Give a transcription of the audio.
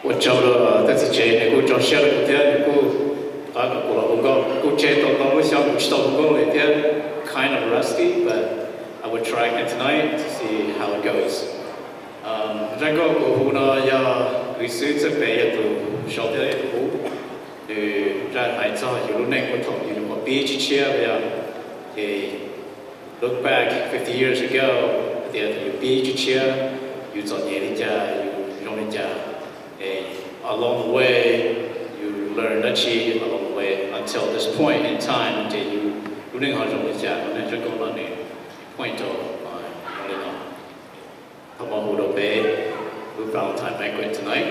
我教了但是姐，你给教些了个天，你给大个过了不够，给姐到到我想不知道不够那天 kind of rusty, but I would try again tonight to see how it goes. 然后过后呢，要类似这边也都晓得一步，然后在有路那个头，有路比起车的呀，look back 50 years ago, 的有比起车，有做年龄家，有用人家。Along the way, you learn achieve along the way until this point in time until you running hard on the job and then go on the point of Hamahudo Bay, we Valentine banquet tonight.